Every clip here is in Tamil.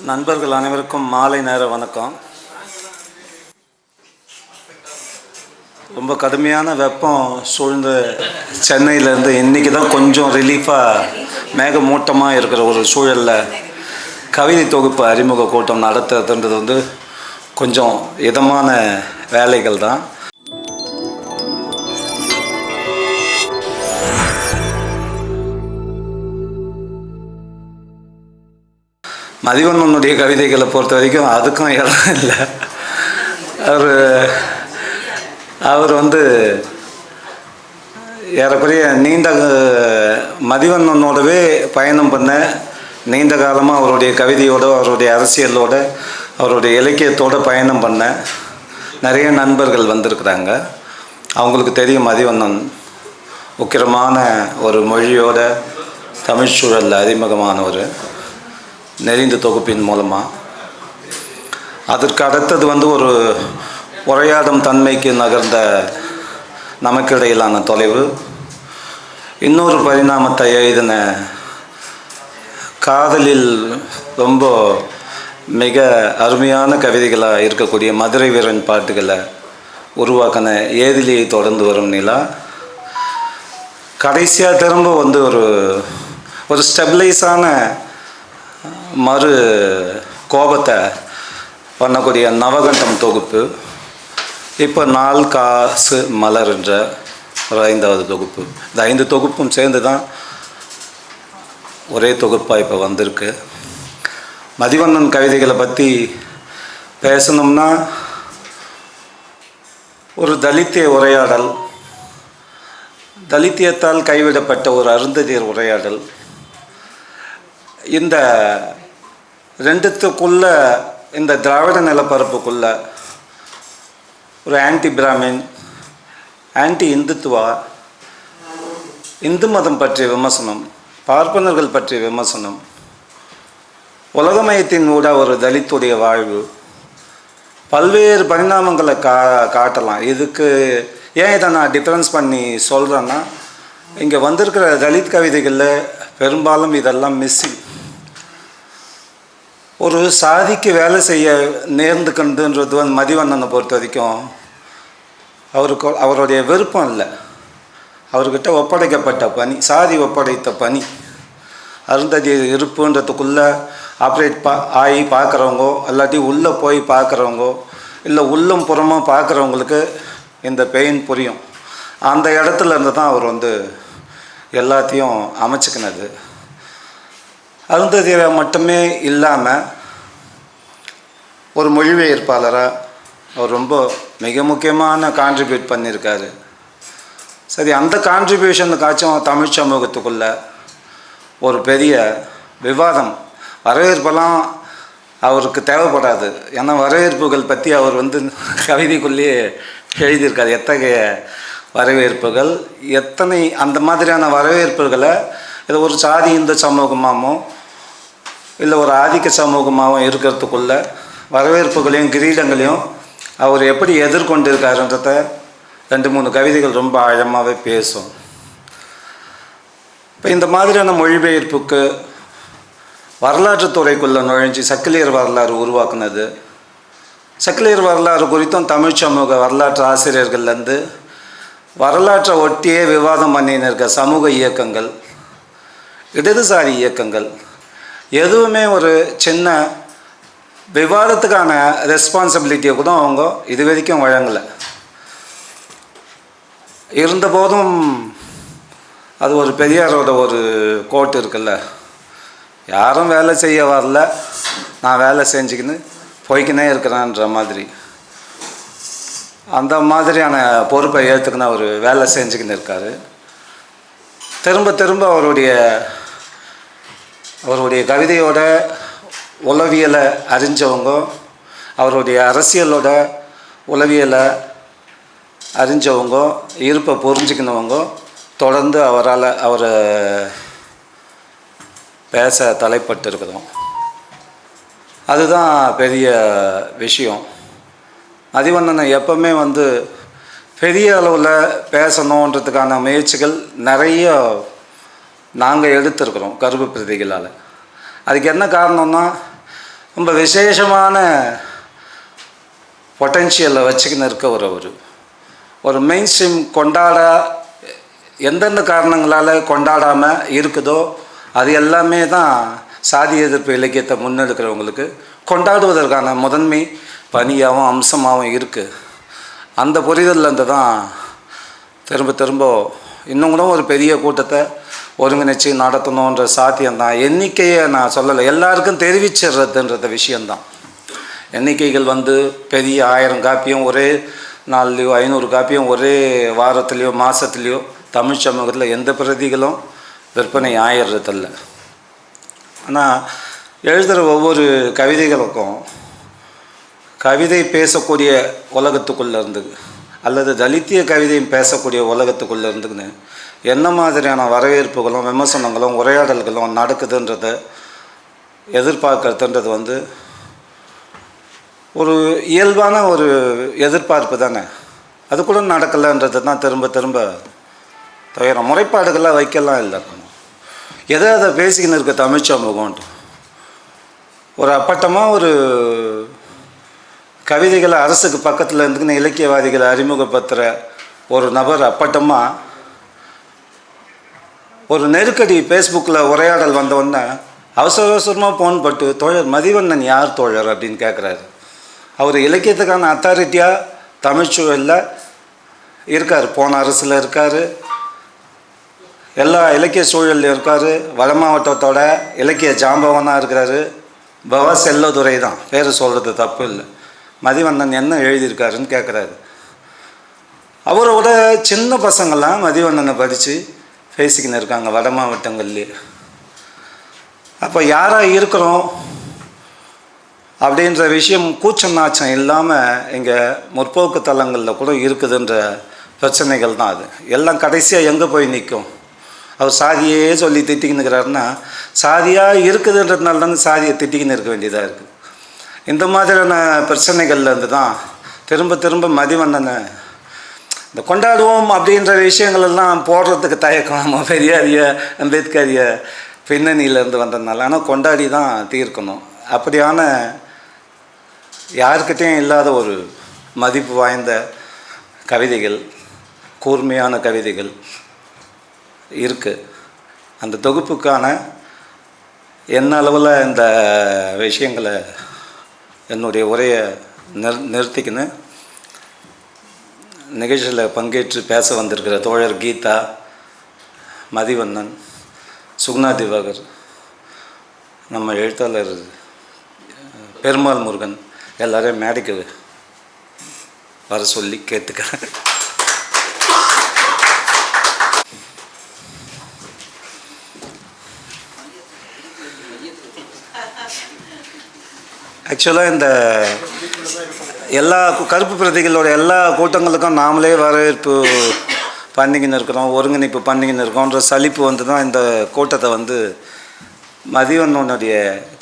நண்பர்கள் அனைவருக்கும் மாலை நேர வணக்கம். ரொம்ப கடுமையான வெப்பம் சூழ்ந்த சென்னையிலேருந்து இன்றைக்கி தான் கொஞ்சம் ரிலீஃபாக மேகமூட்டமாக இருக்கிற ஒரு சூழலில் கவிதை தொகுப்பு அறிமுக கூட்டம் நடத்துறதுன்றது கொஞ்சம் இதமான வேலைகள் தான். மதிவண்ணனுடைய கவிதைகளை பொறுத்த வரைக்கும் அதுக்கும் இடம் இல்லை. அவர் ஏறக்குறைய மதிவண்ணனோடவே பயணம் பண்ண நீண்ட காலமாக அவருடைய கவிதையோடு, அவருடைய அரசியலோடு, அவருடைய இலக்கியத்தோடு பயணம் பண்ண நிறைய நண்பர்கள் வந்திருக்கிறாங்க. அவங்களுக்கு தெரியும் மதிவண்ணன் உக்கிரமான ஒரு மொழியோட தமிழ்ச்சூழலில் அறிமுகமான ஒரு நெறிந்த தொகுப்பின் மூலமாக. அதற்கு அடுத்தது ஒரு உரையாடும் தன்மைக்கு நகர்ந்த நமக்கிடையிலான தொலைவு, இன்னொரு பரிணாமத்தை எழுதின காதலில் ரொம்ப மிக அருமையான கவிதைகளாக இருக்கக்கூடிய மதுரை வீரன் பாட்டுகளை உருவாக்கின ஏதிலியை தொடர்ந்து வரும் நிலா, கடைசியாக திரும்ப ஒரு ஸ்டெபிளைஸான மறு கோபத்தை பண்ணக்கூடிய நவகண்டம் தொகுப்பு, இப்போ நாள் காசு மலர் என்ற ஒரு 5வது தொகுப்பு. இந்த 5 தொகுப்பும் சேர்ந்து தான் ஒரே தொகுப்பாக இப்போ வந்திருக்கு. மதிவண்ணன் கவிதைகளை பற்றி பேசணும்னா ஒரு தலித்திய உரையாடல், தலித்தியத்தால் கைவிடப்பட்ட ஒரு அருந்ததியர் உரையாடல், இந்த ரெண்டுத்துக்குள்ள இந்த திராவிட நிலப்பரப்புக்குள்ள ஒரு ஆன்டி பிராமின், ஆன்டி இந்துத்துவா, இந்து மதம் பற்றிய விமர்சனம், பார்ப்பனர்கள் பற்றிய விமர்சனம், உலகமயத்தின் கூட ஒரு தலித்துடைய வாழ்வு, பல்வேறு பரிணாமங்களை காட்டலாம். இதுக்கு ஏன் இதை நான் டிஃப்ரென்ஸ் பண்ணி சொல்கிறேன்னா, இங்கே வந்திருக்கிற தலித் கவிதைகளில் பெரும்பாலும் இதெல்லாம் மிஸ்ஸிங். ஒரு சாதிக்கு வேலை செய்ய நேர்ந்துக்கின்றது மதிவண்ணனை பொறுத்த வரைக்கும் அவருடைய விருப்பம் இல்லை, அவர்கிட்ட ஒப்படைக்கப்பட்ட பணி, சாதி ஒப்படைத்த பணி. அருந்ததி இருப்புன்றதுக்குள்ளே ஆப்ரேட் ஆகி பார்க்குறவங்கோ, இல்லாட்டி உள்ளே போய் பார்க்குறவங்கோ, இல்லை உள்ளம் புறமாக பார்க்குறவங்களுக்கு இந்த பெயின் புரியும். அந்த இடத்துல இருந்து தான் அவர் எல்லாத்தையும் அமைச்சுக்கினது. அருந்ததியரை மட்டுமே இல்லாமல் ஒரு மொழிபெயர்ப்பாளராக அவர் ரொம்ப மிக முக்கியமான கான்ட்ரிபியூட் பண்ணியிருக்காரு. சரி, அந்த கான்ட்ரிபியூஷனுக்காச்சும் தமிழ் சமூகத்துக்குள்ள ஒரு பெரிய விவாதம், வரவேற்பெல்லாம் அவருக்கு தேவைப்படாது. ஏன்னா வரவேற்புகள் பற்றி அவர் கவிதைக்குள்ளேயே எழுதியிருக்காரு. எத்தகைய வரவேற்புகள், எத்தனை அந்த மாதிரியான வரவேற்புகளை இது ஒரு சாதி இந்து சமூகமாகவும் இல்லை ஒரு ஆதிக்க சமூகமாகவும் இருக்கிறதுக்குள்ள வரவேற்புகளையும் கிரீடங்களையும் அவர் எப்படி எதிர்கொண்டிருக்காருன்றத 2-3 கவிதைகள் ரொம்ப ஆழமாகவே பேசும். இப்போ இந்த மாதிரியான மொழிபெயர்ப்புக்கு வரலாற்றுத்துறைக்குள்ளே நுழைஞ்சி சக்கிலியர் வரலாறு உருவாக்குனது, சக்கிலியர் வரலாறு குறித்தும் தமிழ் சமூக வரலாற்று ஆசிரியர்கள்லேருந்து வரலாற்றை ஒட்டியே விவாதம் பண்ணின்னு இருக்க சமூக இயக்கங்கள், இடதுசாரி இயக்கங்கள் எதுவுமே ஒரு சின்ன விவாதத்துக்கான ரெஸ்பான்சிபிலிட்டியை கூட அவங்க இது வரைக்கும் வழங்கலை. இருந்தபோதும் அது ஒரு பெரியாரோட ஒரு கோட் இருக்குல்ல, யாரும் வேலை செய்ய வரல, நான் வேலை செஞ்சுக்கின்னு போய்க்கினே இருக்கிறேன்ற மாதிரி, அந்த மாதிரியான பொறுப்பை ஏற்றுக்கின்னு அவர் வேலை செஞ்சுக்கின்னு இருக்கார். திரும்ப திரும்ப அவருடைய கவிதையோட உளவியலை அறிஞ்சவங்க, அவருடைய அரசியலோட உளவியலை அறிஞ்சவங்க, இருப்பை புரிஞ்சுக்கினவங்க தொடர்ந்து அவரை பேச தலைப்பட்டு இருக்கிறோம். அதுதான் பெரிய விஷயம். மதிவண்ணனை எப்பவுமே பெரிய அளவில் பேசணுன்றதுக்கான முயற்சிகள் நிறைய நாங்கள் எடுத்திருக்கிறோம் கருப்பு பிரதிகளால். அதுக்கு என்ன காரணம்னா, ரொம்ப விசேஷமான பொட்டென்ஷியலை வச்சுக்கின்னு இருக்க ஒரு மெயின் ஸ்ட்ரீம் எந்தெந்த காரணங்களால் கொண்டாடாமல் இருக்குதோ அது எல்லாமே தான் சாதி எதிர்ப்பு இலக்கியத்தை முன்னெடுக்கிறவங்களுக்கு கொண்டாடுவதற்கான முதன்மை பணியாகவும் அம்சமாகவும் இருக்குது. அந்த புரிதல்லேருந்து தான் திரும்ப இன்னும் கூட ஒரு பெரிய கூட்டத்தை ஒருங்கிணைச்சி நடத்தணுன்ற சாத்தியம்தான். எண்ணிக்கையை நான் சொல்லலை, எல்லாருக்கும் தெரிவிச்சிடுறதுன்றது விஷயந்தான். எண்ணிக்கைகள் பெரிய 1000 காப்பியும் ஒரே நாள்லேயோ 500 காப்பியும் ஒரே வாரத்துலேயோ மாதத்துலேயோ தமிழ் சமூகத்தில் எந்த பிரதிகளும் விற்பனை ஆயிடுறதில்ல. ஆனால் எழுதுகிற ஒவ்வொரு கவிதைகளுக்கும் கவிதை பேசக்கூடிய உலகத்துக்குள்ளே இருந்துக்கு அல்லது தலித்திய கவிதையும் பேசக்கூடிய உலகத்துக்குள்ளே இருந்துக்குன்னு என்ன மாதிரியான வரவேற்புகளும் விமர்சனங்களும் உரையாடல்களும் நடக்குதுன்றதை எதிர்பார்க்கறதுன்றது ஒரு இயல்பான ஒரு எதிர்பார்ப்பு தானே. அது கூட நடக்கலைன்றது தான் திரும்ப தவிர முறைப்பாடுகளாக வைக்கலாம் இல்லை. அதை பேசிக்கின்னு இருக்க தமிழ் சமூகம்ன்ட்டு ஒரு அப்பட்டமாக ஒரு கவிதைகளை அரசுக்கு பக்கத்தில் இருந்துக்குன்னு இலக்கியவாதிகளை அறிமுகப்படுத்துகிற ஒரு நபர் அப்பட்டமாக ஒரு நெருக்கடி ஃபேஸ்புக்கில் உரையாடல் வந்தவுடனே அவசரமாக ஃபோன் பட்டு தோழர் மதிவண்ணன் யார் தோழர் அப்படின்னு கேட்குறாரு. அவர் இலக்கியத்துக்கான அத்தாரிட்டியாக தமிழ்ச்சூழலில் இருக்கார், போன அரசில் இருக்கார், எல்லா இலக்கிய சூழலில் இருக்கார், வட மாவட்டத்தோட இலக்கிய ஜாம்பவனாக இருக்கிறாரு. பவா செல்லதுரை தான், பேர் சொல்கிறது தப்பு இல்லை. மதிவண்ணன் என்ன எழுதியிருக்காருன்னு கேட்குறாரு. அவரோட சின்ன பசங்கள்லாம் மதிவண்ணனை படித்து பேசிக்கின்னு இருக்காங்க வட மாவட்டங்கள்லேயே. அப்போ யாராக இருக்கிறோம் அப்படின்ற விஷயம் கூச்சம் நாச்சம் இல்லாமல் இங்கே முற்போக்கு தளங்களில் கூட இருக்குதுன்ற பிரச்சனைகள் தான். அது எல்லாம் கடைசியாக எங்கே போய் நிற்கும்? அவர் சாதியே சொல்லி திட்டிக்கின்னு இருக்கிறாருன்னா சாதியாக இருக்குதுன்றதுனால தானே சாதியை திட்டிக்கின்னு இருக்க வேண்டியதாக இருக்குது. இந்த மாதிரியான பிரச்சனைகள்லேருந்து தான் திரும்ப மதிவண்ணனை இந்த கொண்டாடுவோம் அப்படின்ற விஷயங்களெல்லாம் போடுறதுக்கு தயக்கம் பெரியாரிய அம்பேத்கரிய பின்னணியிலேருந்து வந்ததுனால. ஆனால் கொண்டாடி தான் தீர்க்கணும். அப்படியான யாருக்கிட்டையும் இல்லாத ஒரு மதிப்பு வாய்ந்த கவிதைகள், கூர்மையான கவிதைகள் இருக்குது. அந்த தொகுப்புக்கான என்ன அளவில் இந்த விஷயங்களை என்னுடைய உரையை நிறுத்திக்கின்னு நிகழ்ச்சியில் பங்கேற்று பேச வந்திருக்கிற தோழர் கீதா, மதிவண்ணன், சுகுணா திவாகர், நம்ம எழுத்தாளர் பெருமாள் முருகன் எல்லாரையும் மேடைக்கு வர சொல்லி கேட்டுக்கிறேன். ஆக்சுவலாக இந்த எல்லா கருப்பு பிரதிகளோட எல்லா கூட்டங்களுக்கும் நாமளே வரவேற்பு பண்ணிக்கின்னு இருக்கிறோம், ஒருங்கிணைப்பு பண்ணிக்கின்னு இருக்கோன்ற சலிப்பு தான் இந்த கூட்டத்தை மதிவண்ணனுடைய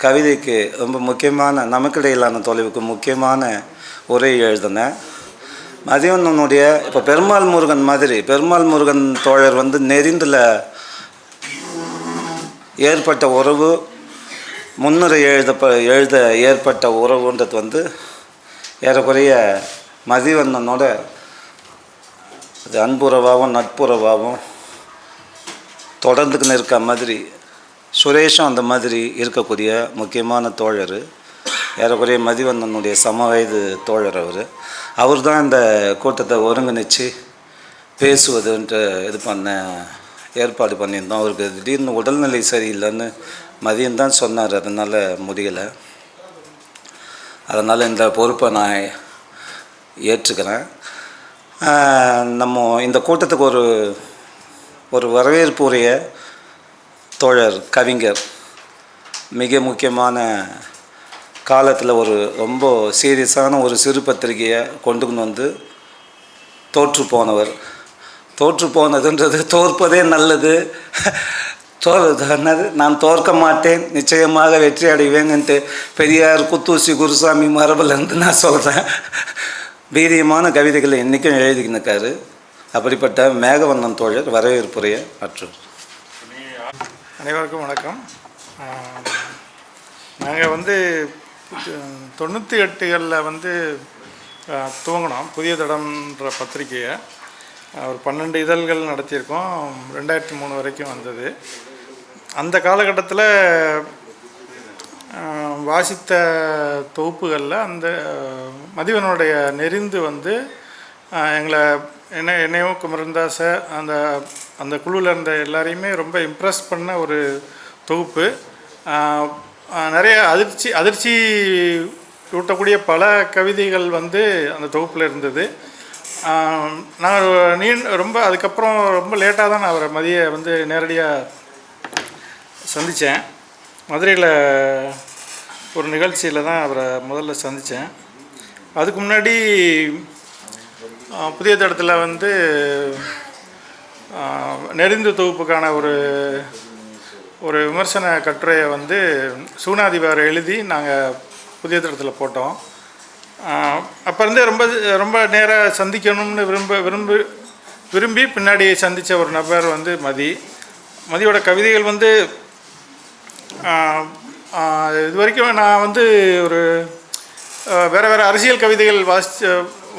கவிதைக்கு ரொம்ப முக்கியமான நமக்கிடையிலான தொலைவுக்கு முக்கியமான உரை எழுதினேன். மதிவண்ணனுடைய இப்போ பெருமாள் முருகன் தோழர் நெறிந்தில் ஏற்பட்ட உறவு, முன்னுரை எழுத ஏற்பட்ட உறவுன்றது ஏறக்குறைய மதிவண்ணனோட அது அன்புறவாகவும் நட்புறவாகவும் தொடர்ந்துக்குன்னு இருக்க மாதிரி சுரேஷும் அந்த மாதிரி இருக்கக்கூடிய முக்கியமான தோழர். ஏறக்குறைய மதிவண்ணனுடைய சமவயது தோழர். அவர் தான் இந்த கூட்டத்தை ஒருங்கிணைச்சு பேசுவதுன்ட்டு ஏற்பாடு பண்ணியிருந்தோம். அவருக்கு திடீர்னு உடல்நிலை சரியில்லைன்னு மதியம்தான் சொன்னார், அதனால் முடியலை. அதனால் இந்த பொறுப்பை நான் ஏற்றுக்கிறேன். நம்ம இந்த கூட்டத்துக்கு ஒரு வரவேற்பு உரைய தோழர் கவிஞர் மிக முக்கியமான காலத்தில் ரொம்ப சீரியஸான ஒரு சிறு பத்திரிகையை கொண்டுன்னு தோற்று போனதுன்றது தோற்பதே நல்லது, நான் தோற்க மாட்டேன், நிச்சயமாக வெற்றி அடைவேன்ட்டு பெரியார், குத்தூசி, குருசாமி மரபிலேருந்து நான் சொல்கிறேன். வீரியமான கவிதைகளை இன்றைக்கும் எழுதிக்கின்னு இருக்காரு. அப்படிப்பட்ட மேகவண்ணன் தோழர் வரவேற்புரையை ஆற்றுவார். அனைவருக்கும் வணக்கம். நாங்கள் 98களில் வந்து துவங்கினோம் புதிய தடம்ன்ற பத்திரிக்கையை. ஒரு 12 இதழ்கள் நடத்தியிருக்கோம். 2003 வரைக்கும் வந்தது. அந்த காலகட்டத்தில் வாசித்த தொகுப்புகளில் அந்த மதிவனுடைய நெறிந்து வந்து எங்களை என்னையும் குமரன்தாஸை அந்த அந்த குழுவில் இருந்த எல்லாரையுமே ரொம்ப இம்ப்ரெஸ் பண்ண ஒரு தொகுப்பு. நிறைய அதிர்ச்சி ஊட்டக்கூடிய பல கவிதைகள் வந்து அந்த தொகுப்பில் இருந்தது. நான் ரொம்ப அதுக்கப்புறம் ரொம்ப லேட்டாக தான் நான் அவரை மதியை வந்து நேரடியாக சந்தித்தேன். மதுரையில் ஒரு நிகழ்ச்சியில் தான் அவரை முதல்ல சந்தித்தேன். அதுக்கு முன்னாடி புதிய தடத்தில் வந்து நெறிந்து தொகுப்புக்கான ஒரு விமர்சன கட்டுரையை வந்து சூனாதிபார் எழுதி நாங்கள் புதிய தடத்தில் போட்டோம். அப்போ இருந்தே ரொம்ப நேராக சந்திக்கணும்னு விரும்பி பின்னாடி சந்தித்த ஒரு நபர் வந்து மதியோட கவிதைகள் வந்து இது வரைக்கும் நான் வந்து ஒரு வேறு அரசியல் கவிதைகள்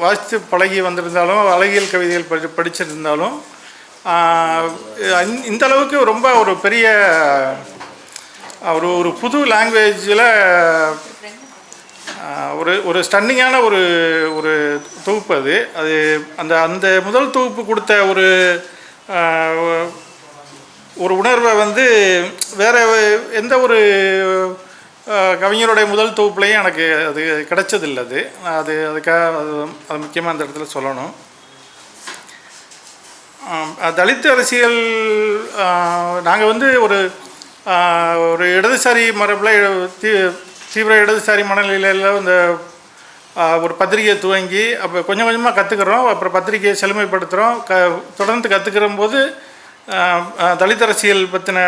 வாசித்து பழகி வந்திருந்தாலும், அழகியல் கவிதைகள் படிச்சிருந்தாலும் இந்த அளவுக்கு ரொம்ப ஒரு பெரிய ஒரு புது லாங்குவேஜில் ஒரு ஸ்டன்னிங்கான ஒரு தொகுப்பு அது அந்த முதல் தொகுப்பு கொடுத்த ஒரு உணர்வை வந்து வேறு எந்த ஒரு கவிஞருடைய முதல் தொகுப்புலையும் எனக்கு அது கிடைச்சதில்லை. அதுக்காக அது முக்கியமாக அந்த இடத்துல சொல்லணும். தலித் அரசியல் நாங்கள் வந்து ஒரு இடதுசாரி மரபில் தீவிர இடதுசாரி மனநிலையில் இந்த ஒரு பத்திரிகையை துவங்கி அப்போ கொஞ்சம் கொஞ்சமாக கற்றுக்குறோம். அப்புறம் பத்திரிகையை செழுமைப்படுத்துகிறோம். தொடர்ந்து கற்றுக்கிற போது தலித் அரசியல் பற்றின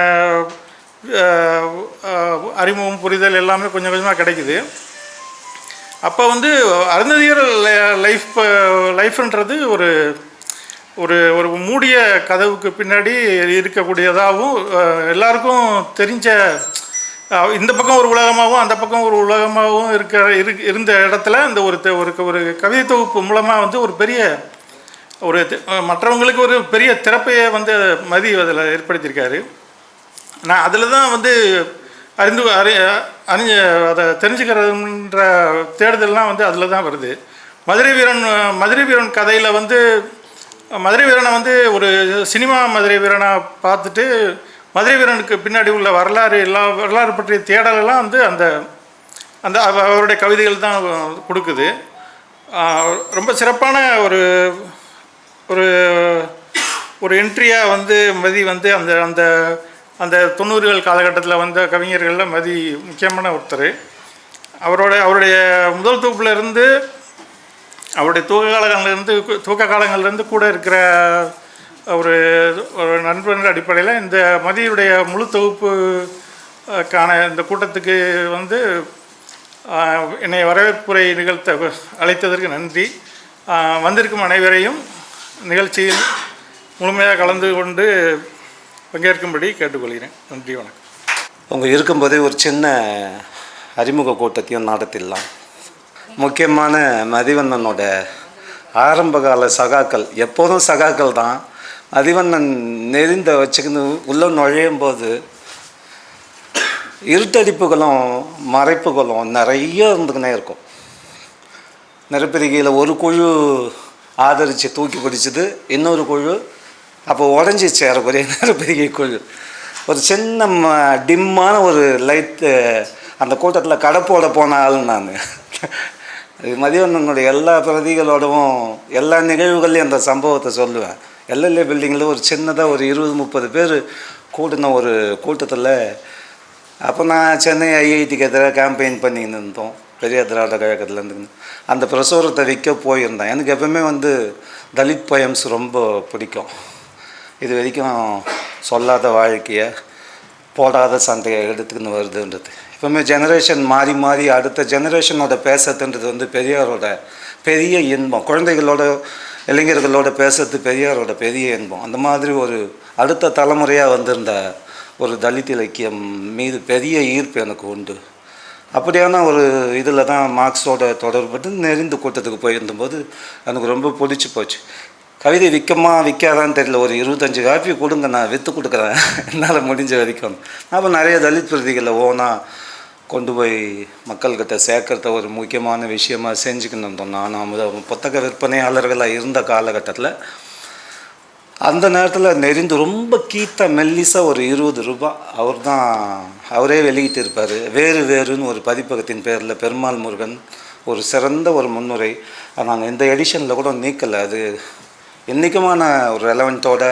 அறிமுகம் புரிதல் எல்லாமே கொஞ்சம் கொஞ்சமாக கிடைக்குது. அப்போ வந்து அருந்ததியர் லைஃப்ன்றது ஒரு மூடிய கதவுக்கு பின்னாடி இருக்கக்கூடியதாகவும் எல்லாருக்கும் தெரிஞ்ச இந்த பக்கம் ஒரு உலகமாகவும் அந்த பக்கம் ஒரு உலகமாகவும் இருந்த இடத்துல இந்த ஒரு கவிதை தொகுப்பு மூலமாக வந்து ஒரு பெரிய மற்றவங்களுக்கு ஒரு பெரிய திறப்பையை வந்து அதில் ஏற்படுத்தியிருக்காரு. நான் அதில் தான் வந்து அதை தெரிஞ்சுக்கிறதுன்ற தேடுதல்லாம் வந்து அதில் தான் வருது. மதுரை வீரன் கதையில் வந்து மதுரை வீரனை வந்து ஒரு சினிமா மதுரை வீரனை பார்த்துட்டு மதுரை வீரனுக்கு பின்னாடி உள்ள வரலாறு பற்றிய தேடலெல்லாம் வந்து அந்த அவருடைய கவிதைகள் தான் கொடுக்குது. ரொம்ப சிறப்பான ஒரு என்ட்ரியாக வந்து வந்து அந்த 90கள் காலகட்டத்தில் வந்த கவிஞர்களில் முக்கியமான ஒருத்தர். அவருடைய முதல் தொகுப்பில் இருந்து அவருடைய துவக்க காலங்கள்லேருந்து கூட இருக்கிற ஒரு நண்பன் அடிப்படையில் இந்த மதியுடைய முழு தொகுப்புக்கான இந்த கூட்டத்துக்கு வந்து என்னை வரவேற்புரை அழைத்ததற்கு நன்றி. வந்திருக்கும் அனைவரையும் நிகழ்ச்சியில் முழுமையாக கலந்து கொண்டு பங்கேற்கும்படி கேட்டுக்கொள்கிறேன். நன்றி, வணக்கம். உங்க இருக்கும்போதே ஒரு சின்ன அறிமுக கூட்டத்தையும் நடத்திடலாம். முக்கியமான மதிவண்ணனோட ஆரம்பகால சகாக்கள் எப்போதும் சகாக்கள் தான். மதிவண்ணன் நெறிந்த வச்சுக்கின்னு உள்ளே நுழையும் போது இருட்டடிப்புகளும் மறைப்புகளும் நிறைய இருந்துக்கினே இருக்கும். நெருப்பெருகியில் ஒரு குழு ஆதரித்து தூக்கி பிடிச்சிது, இன்னொரு குழு அப்போ உடஞ்சி சேரக்கூடிய நெருப்பெருகிய குழு. ஒரு சின்ன டிம்மான ஒரு லைட்டு அந்த கூட்டத்தில் கடப்போட போன ஆள் நான். மதிவண்ணனுடைய எல்லா பிரதிகளோடவும் எல்லா நிகழ்வுகள்லையும் அந்த சம்பவத்தை சொல்லுவேன். எல்எல்ஏ பில்டிங்கில் ஒரு சின்னதாக ஒரு 20-30 பேர் கூட்டின ஒரு கூட்டத்தில் அப்போ நான் சென்னை ஐஐடிக்கு எதிராக கேம்பெயின் பண்ணின்னு இருந்தோம். பெரிய திராவிட கழகத்துலேருந்து அந்த பிரசுரத்தை விற்க போயிருந்தேன். எனக்கு எப்பவுமே வந்து தலித் போயம்ஸ் ரொம்ப பிடிக்கும். இது வரைக்கும் சொல்லாத வாழ்க்கையை போடாத சண்டையை எடுத்துக்கின்னு வருதுன்றது. எப்பவுமே ஜெனரேஷன் மாறி மாறி அடுத்த ஜெனரேஷனோட பேசுறதுன்றது வந்து பெரியாரோட பெரிய இன்பம். குழந்தைகளோட இளைஞர்களோட பேசுறது பெரியாரோட பெரிய இன்பம். அந்த மாதிரி ஒரு அடுத்த தலைமுறையாக வந்திருந்த ஒரு தலித் இலக்கியம் மீது பெரிய ஈர்ப்பு எனக்கு உண்டு. அப்படியான ஒரு இதில் தான் மார்க்ஸோட தொடர்பட்டு நெறிந்து கூட்டத்துக்கு போயிருந்தபோது எனக்கு ரொம்ப பிடிச்சி போச்சு. கவிதை விற்காதான்னு தெரியல, ஒரு 25 காப்பி கொடுங்க, நான் விற்று கொடுக்குறேன் என்னால் முடிஞ்ச வரைக்கும். அப்போ நிறைய தலித் பிரதிகளை ஓனாக கொண்டு போய் மக்கள்கிட்ட சேர்க்கறத ஒரு முக்கியமான விஷயமாக செஞ்சுக்கணும். நான் புத்தக விற்பனையாளர்களாக இருந்த காலகட்டத்தில் அந்த நேரத்தில் நெறிந்து ரொம்ப மெல்லிசாக ஒரு 20 ரூபாய் அவரே வெளியிட்டு இருப்பார். வேறுன்னு ஒரு பதிப்பகத்தின் பேரில் பெருமாள் முருகன் ஒரு சிறந்த ஒரு முன்னுரை. நாங்கள் இந்த எடிஷனில் கூட நீக்கலை. அது என்றைக்குமான ஒரு ரெலவெண்ட்டோட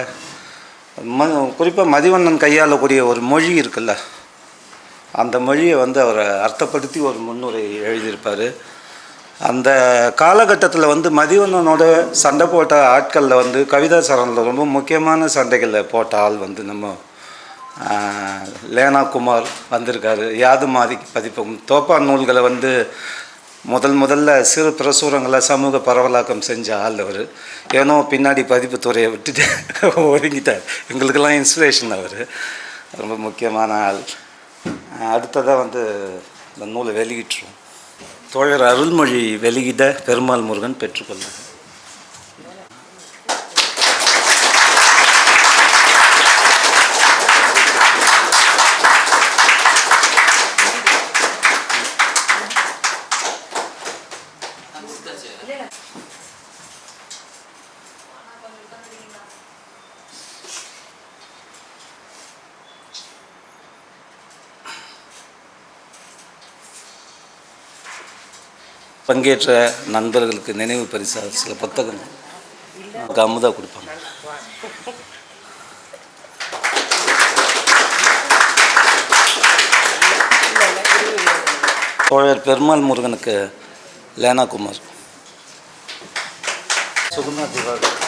குறிப்பாக மதிவண்ணன் கையாளக்கூடிய ஒரு மொழி இருக்குல்ல, அந்த மொழியை அவரை அர்த்தப்படுத்தி ஒரு முன்னுரை எழுதியிருப்பார். அந்த காலகட்டத்தில் மதிவண்ணனோட சண்டை போட்ட ஆட்களில் கவிதா சரணில் ரொம்ப முக்கியமான சண்டைகளில் போட்ட ஆள் நம்ம லேனா குமார் வந்திருக்காரு. யாது மாதி பதிப்பகம் தோப்பான் நூல்களை முதல்ல சிறு பிரசுரங்களை சமூக பரவலாக்கம் செஞ்ச ஆள் அவர். ஏனோ பின்னாடி பதிப்புத்துறையை விட்டுட்டு ஒதுங்கிட்டார். எங்களுக்கெல்லாம் இன்ஸ்பிரேஷன் அவர், ரொம்ப முக்கியமான ஆள். அடுத்ததாக இந்த நூலை வெளியிட்டுருவோம். தோழர் அருள்மொழி வெளியிட பெருமாள் முருகன் பெற்றுக்கொள்ளும். பங்கேற்ற நண்பர்களுக்கு நினைவு பரிசாக சில புத்தகங்கள் அமுதா கொடுப்பாங்க. தோழர் பெருமாள் முருகனுக்கு லேனா குமார், சுகுணா திவாகர்,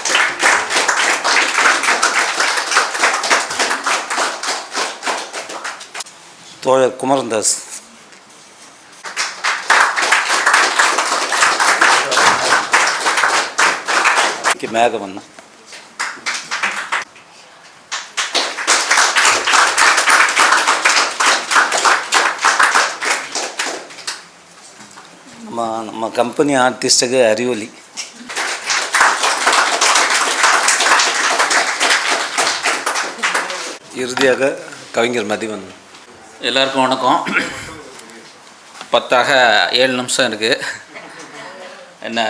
தோழர் குமரன்தாஸ், மேகவண்ணா, நம்ம கம்பெனி ஆர்டிஸ்ட்டுக்கு அறிவொலி, இறுதியாக கவிஞர் மதிவண்ணன். எல்லாருக்கும் வணக்கம். 10 7 நிமிஷம் இருக்குது. என்ன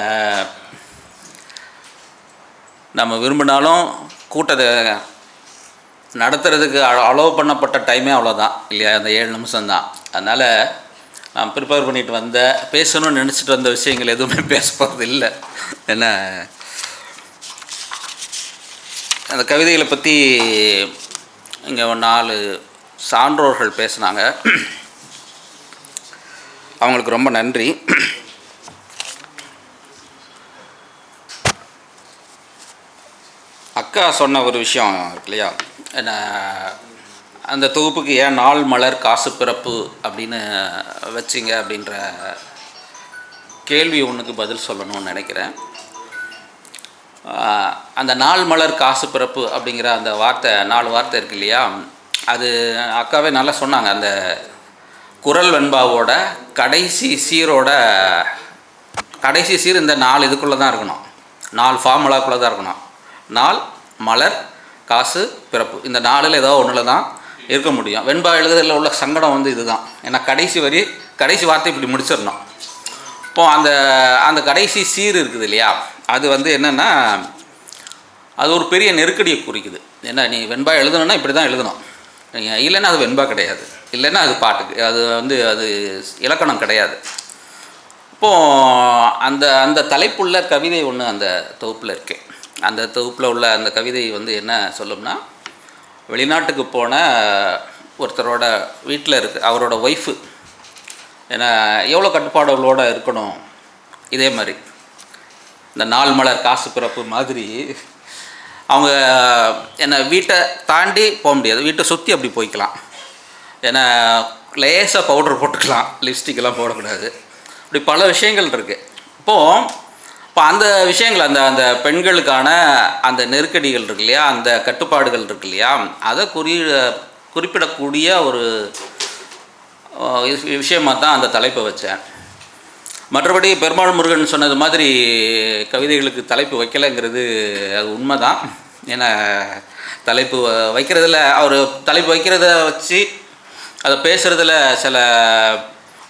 நம்ம விரும்பினாலும் கூட்டத்தை நடத்துறதுக்கு அலோவ் பண்ணப்பட்ட டைமே அவ்வளோதான் இல்லையா, அந்த 7 நிமிஷம்தான். அதனால் நான் ப்ரிப்பேர் பண்ணிட்டு பேசணும்னு நினச்சிட்டு வந்த விஷயங்கள் எதுவுமே பேச போகிறது இல்லை. ஏன்னா அந்த கவிதைகளை பற்றி இங்கே 4 சான்றோர்கள் பேசுனாங்க. அவங்களுக்கு ரொம்ப நன்றி. அக்கா சொன்ன ஒரு விஷயம் இருக்கு இல்லையா, என்ன அந்த தொகுப்புக்கு ஏன் நாள் மலர் காசு பிறப்பு அப்படின்னு வச்சிங்க அப்படின்ற கேள்வி ஒன்றுக்கு பதில் சொல்லணும்னு நினைக்கிறேன். அந்த நாள் மலர் காசு பிறப்பு அப்படிங்கிற அந்த வார்த்தை 4 வார்த்தை இருக்கு இல்லையா, அது அக்காவே நல்லா சொன்னாங்க. அந்த குறள் வெண்பாவோட கடைசி சீர் இந்த 4 இதுக்குள்ளே தான் இருக்கணும், 4 ஃபார்முலாக்குள்ளே தான் இருக்கணும். நாள் மலர் காசு பிறப்பு, இந்த 4ல் ஏதோ ஒன்றில் தான் இருக்க முடியும். வெண்பா எழுதுறதுல உள்ள சங்கடம் இதுதான். ஏன்னா கடைசி வார்த்தை இப்படி முடிச்சிடணும். இப்போது அந்த கடைசி சீர் இருக்குது இல்லையா, அது என்னென்னா அது ஒரு பெரிய நெருக்கடியை குறிக்குது. ஏன்னா நீ வெண்பா எழுதணுன்னா இப்படி தான் எழுதணும், இல்லைன்னா அது வெண்பா கிடையாது, இல்லைன்னா அது பாட்டுக்கு அது இலக்கணம் கிடையாது. இப்போது அந்த தலைப்புள்ள கவிதை ஒன்று அந்த தொகுப்பில் இருக்குது. அந்த தொகுப்பில் உள்ள அந்த கவிதை என்ன சொல்லும்னா, வெளிநாட்டுக்கு போன ஒருத்தரோட வீட்டில் அவரோட ஒய்ஃபு ஏன்னா எவ்வளோ கட்டுப்பாடுகளோடு இருக்கணும். இதே மாதிரி இந்த நாள் மலர் காசு பிறப்பு மாதிரி அவங்க வீட்டை தாண்டி போக முடியாது, வீட்டை சுற்றி அப்படி போய்க்கலாம். ஏன்னா லேசாக பவுடர் போட்டுக்கலாம், லிப்ஸ்டிக்கெல்லாம் போடக்கூடாது. இப்படி பல விஷயங்கள் இருக்குது. இப்போ அந்த விஷயங்கள் அந்த பெண்களுக்கான அந்த நெருக்கடிகள் இருக்கு இல்லையா, அந்த கட்டுப்பாடுகள் இருக்கு இல்லையா, அதை குறிப்பிடக்கூடிய விஷயமாக தான் அந்த தலைப்பை வச்சேன். மற்றபடி பெருமாள் முருகன் சொன்னது மாதிரி கவிதைகளுக்கு தலைப்பு வைக்கலைங்கிறது அது உண்மை தான். ஏன்னா தலைப்பு வைக்கிறதுல அவர் தலைப்பு வைக்கிறத வச்சு அதை பேசுகிறதுல சில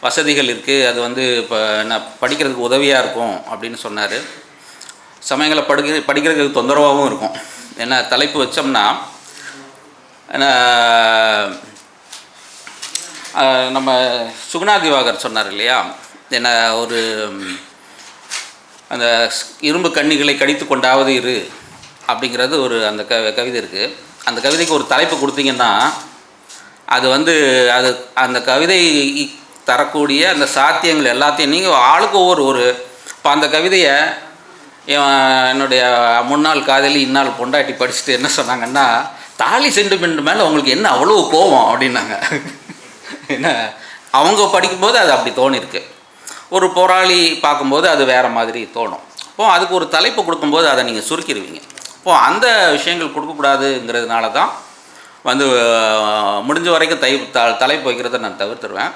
வசதிகள் இருக்குது. அது வந்து இப்போ நான் படிக்கிறதுக்கு உதவியாக இருக்கும் அப்படின்னு சொன்னார். சமயங்களை படிக்கிறதுக்கு தொந்தரவாகவும் இருக்கும். ஏன்னா தலைப்பு வச்சோம்னா நம்ம சுகுணா திவாகர் சொன்னார் இல்லையா, என்ன ஒரு அந்த இரும்பு கண்ணிகளை கடித்து கொண்டாவது இரு அப்படிங்கிறது ஒரு அந்த கவிதை இருக்குது. அந்த கவிதைக்கு ஒரு தலைப்பு கொடுத்தீங்கன்னா அது வந்து அது அந்த கவிதை தரக்கூடிய அந்த சாத்தியங்கள் எல்லாத்தையும் நீங்கள் ஆளுக்கு ஒரு இப்போ அந்த கவிதையை என்னுடைய முன்னாள் காதலி இந்நாள் பொண்டாட்டி படிச்சுட்டு என்ன சொன்னாங்கன்னா, தாலி சென்டிமெண்ட் மேலே உங்களுக்கு என்ன அவ்வளோ கோவம் அப்படின்னாங்க. என்ன அவங்க படிக்கும்போது அது அப்படி தோணிருக்கு. ஒரு போராளி பார்க்கும்போது அது வேறு மாதிரி தோணும். இப்போது அதுக்கு ஒரு தலைப்பு கொடுக்கும்போது அதை நீங்கள் சுருக்கிடுவீங்க. இப்போது அந்த விஷயங்கள் கொடுக்கக்கூடாதுங்கிறதுனால தான் வந்து முடிஞ்ச வரைக்கும் தலைப்பு வைக்கிறத நான் தவிர்த்துருவேன்.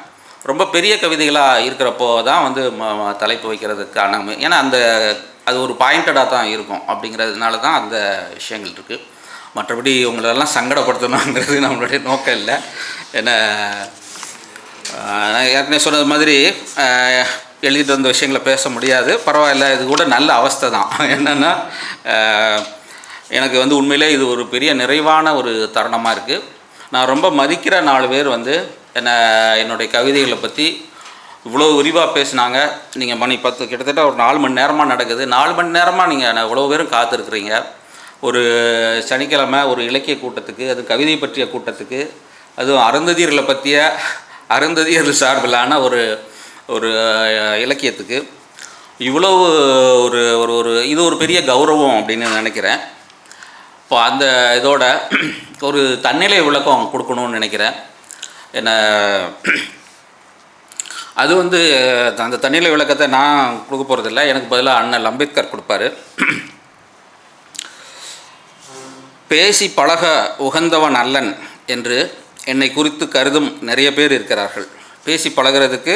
ரொம்ப பெரிய கவிதைகளாக இருக்கிறப்போ தான் வந்து தலைப்பு வைக்கிறதுக்கான ஏன்னா அது ஒரு பாயிண்டடாக தான் இருக்கும். அப்படிங்கிறதுனால தான் அந்த விஷயங்கள் இருக்குது. மற்றபடி உங்களெல்லாம் சங்கடப்படுத்தணுங்கிறது நம்மளுடைய நோக்கம் இல்லை. ஏன்னா நான் ஏற்கனவே சொன்னது மாதிரி எழுதிட்டு வந்த விஷயங்களை பேச முடியாது, பரவாயில்ல. இது கூட நல்ல அவஸ்தை தான். என்னென்னா எனக்கு வந்து உண்மையிலே இது ஒரு பெரிய நிறைவான ஒரு தருணமாக இருக்குது. நான் ரொம்ப மதிக்கிற 4 பேர் வந்து என்னுடைய கவிதைகளை பற்றி இவ்வளோ விரிவாக பேசினாங்க. நீங்கள் மணி 10 கிட்டத்தட்ட ஒரு 4 மணி நேரமாக நடக்குது. 4 மணி நேரமாக நீங்கள் இவ்வளோ பேரும் காத்திருக்கிறீங்க. ஒரு சனிக்கிழமை ஒரு இலக்கிய கூட்டத்துக்கு, அது கவிதை பற்றிய கூட்டத்துக்கு, அதுவும் அருந்ததியர்கள் சார்பிலான ஒரு இலக்கியத்துக்கு இவ்வளவு ஒரு இது ஒரு பெரிய கௌரவம் அப்படின்னு நினைக்கிறேன். இப்போ அந்த இதோட ஒரு தன்னிலை விளக்கம் கொடுக்கணும்னு நினைக்கிறேன். என்ன அது வந்து அந்த தன்னிலை விளக்கத்தை நான் கொடுக்க போகிறதில்ல, எனக்கு பதிலாக அண்ணல் அம்பேத்கர் கொடுப்பார். பேசி பழக உகந்தவன் அல்லன் என்று என்னை குறித்து கருதும் நிறைய பேர் இருக்கிறார்கள். பேசி பழகிறதுக்கு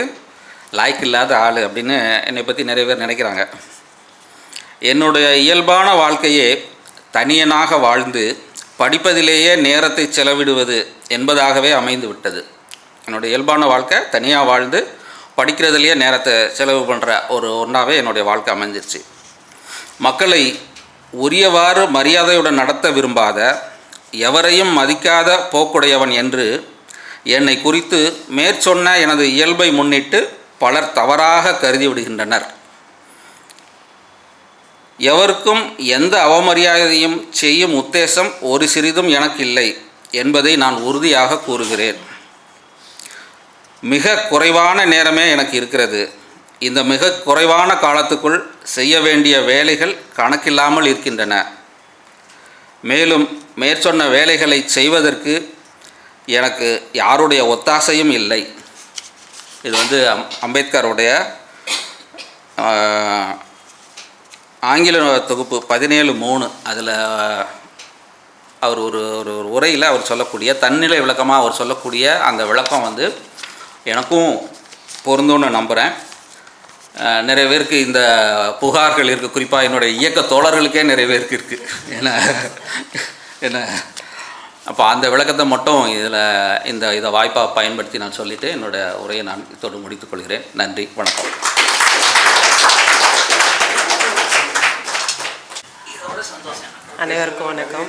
லாய்க்கு இல்லாத ஆள் அப்படின்னு என்னை பற்றி நிறைய பேர் நினைக்கிறாங்க. என்னுடைய இயல்பான வாழ்க்கையே தனியனாக வாழ்ந்து படிப்பதிலேயே நேரத்தை செலவிடுவது என்பதாகவே அமைந்து விட்டது. என்னுடைய இயல்பான வாழ்க்கை தனியாக வாழ்ந்து படிக்கிறதுலேயே நேரத்தை செலவு பண்ணுற ஒன்றாவே என்னுடைய வாழ்க்கை அமைஞ்சிருச்சு. மக்களை உரியவாறு மரியாதையுடன் நடத்த விரும்பாத, எவரையும் மதிக்காத போக்குடையவன் என்று என்னை குறித்து மேற்சொன்ன எனது இயல்பை முன்னிட்டு பலர் தவறாக கருதி விடுகின்றனர். எவருக்கும் எந்த அவமரியாதையும் செய்யும் உத்தேசம் ஒரு சிறிதும் எனக்கு இல்லை என்பதை நான் உறுதியாக கூறுகிறேன். மிக குறைவான நேரமே எனக்கு இருக்கிறது. இந்த மிக குறைவான காலத்துக்குள் செய்ய வேண்டிய வேலைகள் கணக்கில்லாமல் இருக்கின்றன. மேலும் மேற்சொன்ன வேலைகளை செய்வதற்கு எனக்கு யாருடைய ஒத்தாசையும் இல்லை. இது வந்து அம்பேத்கருடைய ஆங்கில தொகுப்பு 17(3) அதில் அவர் ஒரு உரையில் அவர் சொல்லக்கூடிய தன்னிலை விளக்கமாக அவர் சொல்லக்கூடிய அந்த விளக்கம் வந்து எனக்கும் பொருந்தும்னு நம்புகிறேன். நிறைய பேருக்கு இந்த புகார்கள் இருக்குது. குறிப்பாக என்னுடைய இயக்க தோழர்களுக்கே நிறைய பேருக்கு இருக்குது. ஏன்னா அப்போ அந்த விளக்கத்தை மட்டும் இதை வாய்ப்பாக பயன்படுத்தி நான் சொல்லிவிட்டு என்னோடய உரையை நான் இதோடு முடித்துக்கொள்கிறேன். நன்றி, வணக்கம். அனைவருக்கும் வணக்கம்.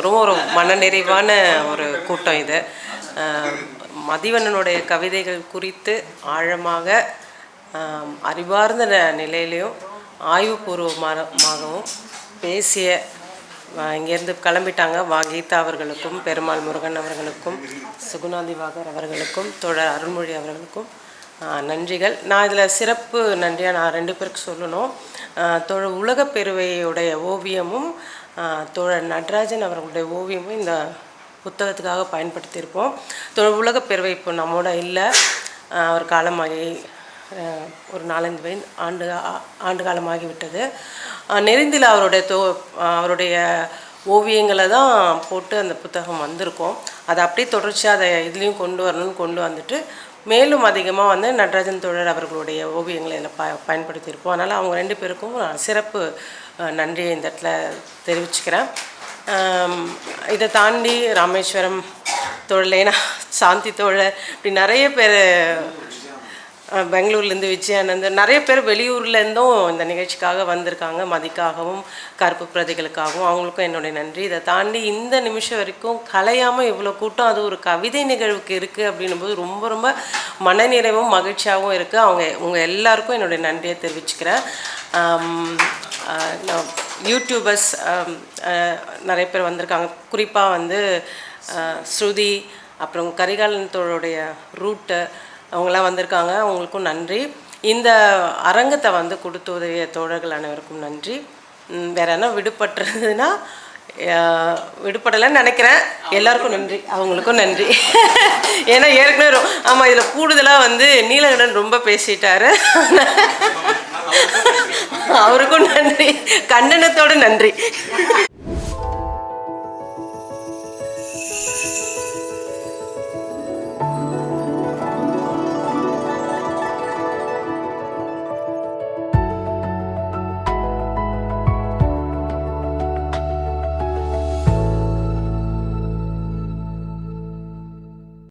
ரொம்ப ஒரு மனநிறைவான ஒரு கூட்டம் இது. மதிவண்ணனுடைய கவிதைகள் குறித்து ஆழமாக அறிவார்ந்த நிலையிலையும் ஆய்வுபூர்வமாகவும் பேசிய இங்கேருந்து கிளம்பிட்டாங்க கீதா அவர்களுக்கும், பெருமாள் முருகன் அவர்களுக்கும், சுகுணா திவாகர் அவர்களுக்கும், தோழர் அருள்மொழி அவர்களுக்கும் நன்றிகள். நான் இதில் சிறப்பு நன்றியாக நான் 2 பேருக்கு சொல்லணும். தோழர் உலகப்பெருவையுடைய ஓவியமும் தோழர் நடராஜன் அவர்களுடைய ஓவியமும் இந்த புத்தகத்துக்காக பயன்படுத்தியிருப்போம். தோழர் உலகப்பெருவை இப்போ நம்மோட இல்லை, அவர் காலமாகி ஒரு 4-5 ஆண்டு காலமாகிவிட்டது. நெருந்தில் அவருடைய ஓவியங்களை தான் போட்டு அந்த புத்தகம் வந்திருக்கோம். அதை அப்படியே தொடர்ச்சியாக அதை இதுலேயும் கொண்டு வரணும்னு கொண்டு வந்துட்டு மேலும் அதிகமாக வந்து நடராஜன் தோழர் அவர்களுடைய ஓவியங்களை இதில் பயன்படுத்தியிருப்போம். அதனால் அவங்க 2 பேருக்கும் நான் சிறப்பு நன்றியை இந்த இடத்துல தெரிவிச்சுக்கிறேன். இதை தாண்டி ராமேஸ்வரம் தோழர், ஏன்னா சாந்தி தோழர், இப்படி நிறைய பேர் பெங்களூர்லேருந்து விஜயானந்த், நிறைய பேர் வெளியூர்லேருந்தும் இந்த நிகழ்ச்சிக்காக வந்திருக்காங்க. மதிக்காகவும் கருப்பு பிரதிகளுக்காகவும் அவங்களுக்கும் என்னுடைய நன்றி. இதை தாண்டி இந்த நிமிஷம் வரைக்கும் கலையாமல் இவ்வளோ கூட்டம், அது ஒரு கவிதை நிகழ்வுக்கு இருக்குது அப்படின்னும்போது ரொம்ப ரொம்ப மனநிறைவும் மகிழ்ச்சியாகவும் இருக்குது. உங்கள் எல்லாருக்கும் என்னுடைய நன்றியை தெரிவிச்சுக்கிறேன். யூடியூபர்ஸ் நிறைய பேர் வந்திருக்காங்க. குறிப்பாக வந்து ஸ்ருதி, அப்புறம் கரிகாலன் தோழருடைய ரூட்டு, அவங்களாம் வந்திருக்காங்க. அவங்களுக்கும் நன்றி. இந்த அரங்கத்தை வந்து கொடுத்து உதவிய தோழர்கள் அனைவருக்கும் நன்றி. வேறு என்ன விடுபட்டுறதுன்னா, விடுபடலைன்னு நினைக்கிறேன். எல்லாருக்கும் நன்றி, அவங்களுக்கும் நன்றி. ஏன்னா ஏற்கனவே ஆமாம், இதில் கூடுதலாக வந்து நீலகண்டன் ரொம்ப பேசிட்டாரு. அவருக்கும் நன்றி, கண்டனத்தோடு நன்றி.